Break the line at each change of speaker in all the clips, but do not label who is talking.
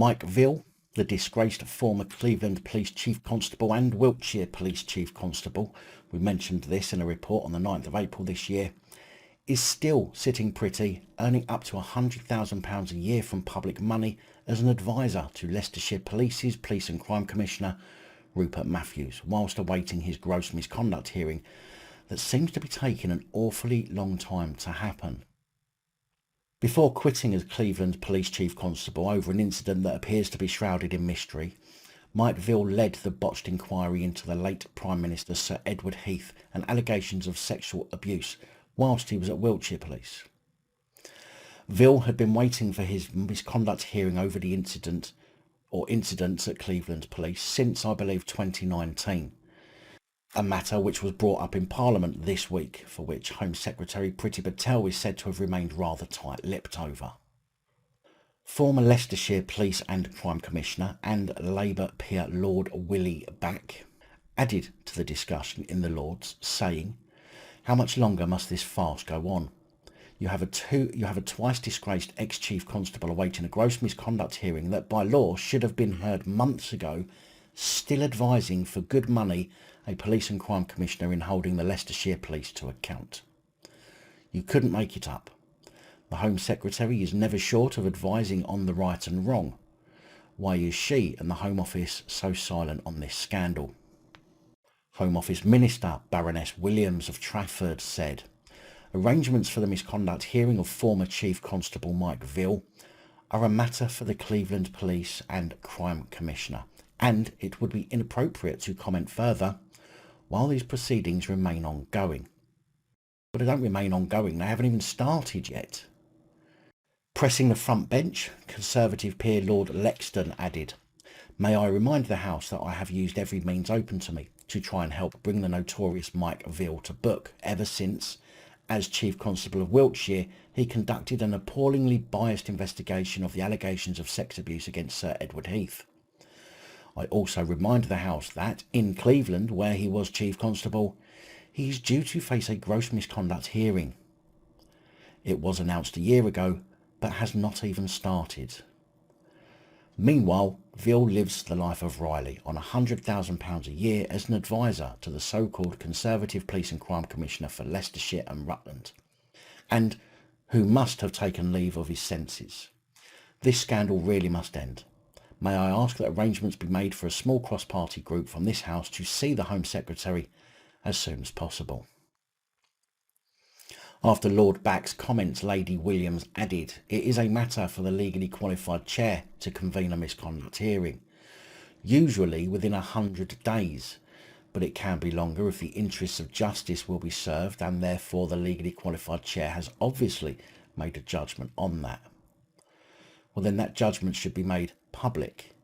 Mike Veale, the disgraced former Cleveland Police Chief Constable and Wiltshire Police Chief Constable, we mentioned this in a report on the 9th of April this year, is still sitting pretty, earning up to £100,000 a year from public money as an advisor to Leicestershire Police's Police and Crime Commissioner Rupert Matthews, whilst awaiting his gross misconduct hearing that seems to be taking an awfully long time to happen. Before quitting as Cleveland Police Chief Constable over an incident that appears to be shrouded in mystery, Mike Veale led the botched inquiry into the late Prime Minister Sir Edward Heath and allegations of sexual abuse whilst he was at Wiltshire Police. Veale had been waiting for his misconduct hearing over the incidents at Cleveland Police since, I believe, 2019, a matter which was brought up in Parliament this week, for which Home Secretary Priti Patel is said to have remained rather tight-lipped over. Former Leicestershire Police and Crime Commissioner and Labour peer Lord Willie Back added to the discussion in the Lords, saying, "How much longer must this farce go on? You have a twice disgraced ex-chief constable awaiting a gross misconduct hearing that by law should have been heard months ago, still advising for good money a police and crime commissioner in holding the Leicestershire Police to account. You couldn't make it up. The Home Secretary is never short of advising on the right and wrong. Why is she and the Home Office so silent on this scandal?" Home Office Minister Baroness Williams of Trafford said, "Arrangements for the misconduct hearing of former Chief Constable Mike Veale are a matter for the Cleveland Police and Crime Commissioner, and it would be inappropriate to comment further while these proceedings remain ongoing." But they don't remain ongoing, they haven't even started yet. Pressing the front bench, Conservative peer Lord Lexton added, "May I remind the House that I have used every means open to me to try and help bring the notorious Mike Veale to book ever since, as Chief Constable of Wiltshire, he conducted an appallingly biased investigation of the allegations of sex abuse against Sir Edward Heath. I also remind the House that, in Cleveland, where he was Chief Constable, he is due to face a gross misconduct hearing. It was announced a year ago, but has not even started. Meanwhile, Veale lives the life of Riley on £100,000 a year as an advisor to the so-called Conservative Police and Crime Commissioner for Leicestershire and Rutland, and who must have taken leave of his senses. This scandal really must end. May I ask that arrangements be made for a small cross-party group from this House to see the Home Secretary as soon as possible." After Lord Back's comments, Lady Williams added, "It is a matter for the legally qualified chair to convene a misconduct hearing, usually within 100 days, but it can be longer if the interests of justice will be served, and therefore the legally qualified chair has obviously made a judgment on that. Well, then that judgment should be made public.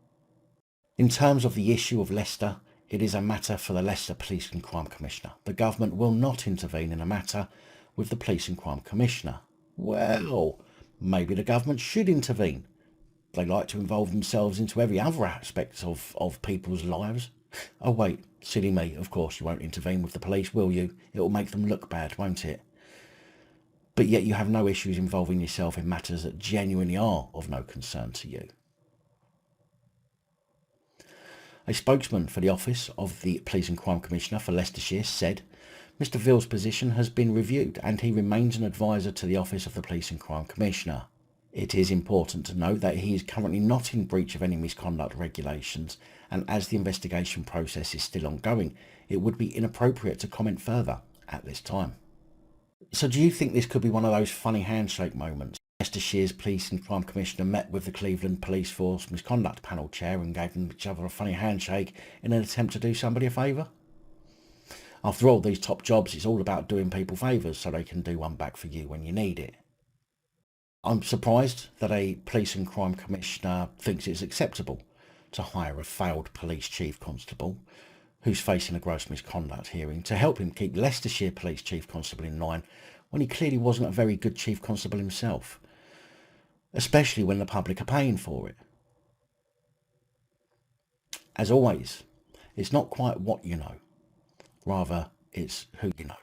In terms of the issue of Leicester, it is a matter for the Leicester Police and Crime Commissioner. The government will not intervene in a matter with the Police and Crime Commissioner." Well, maybe the government should intervene. They like to involve themselves into every other aspect of people's lives. Oh wait, silly me, of course you won't intervene with the police, will you? It will make them look bad, won't it? But yet you have no issues involving yourself in matters that genuinely are of no concern to you. A spokesman for the Office of the Police and Crime Commissioner for Leicestershire said, "Mr Veale's position has been reviewed and he remains an advisor to the Office of the Police and Crime Commissioner. It is important to note that he is currently not in breach of any misconduct regulations, and as the investigation process is still ongoing, it would be inappropriate to comment further at this time." So do you think this could be one of those funny handshake moments? Leicestershire's Police and Crime Commissioner met with the Cleveland Police Force Misconduct Panel Chair and gave each other a funny handshake in an attempt to do somebody a favour? After all, these top jobs, it's all about doing people favours so they can do one back for you when you need it. I'm surprised that a Police and Crime Commissioner thinks it's acceptable to hire a failed Police Chief Constable who's facing a gross misconduct hearing to help him keep Leicestershire Police Chief Constable in line when he clearly wasn't a very good Chief Constable himself, especially when the public are paying for it. As always, it's not quite what you know, rather it's who you know.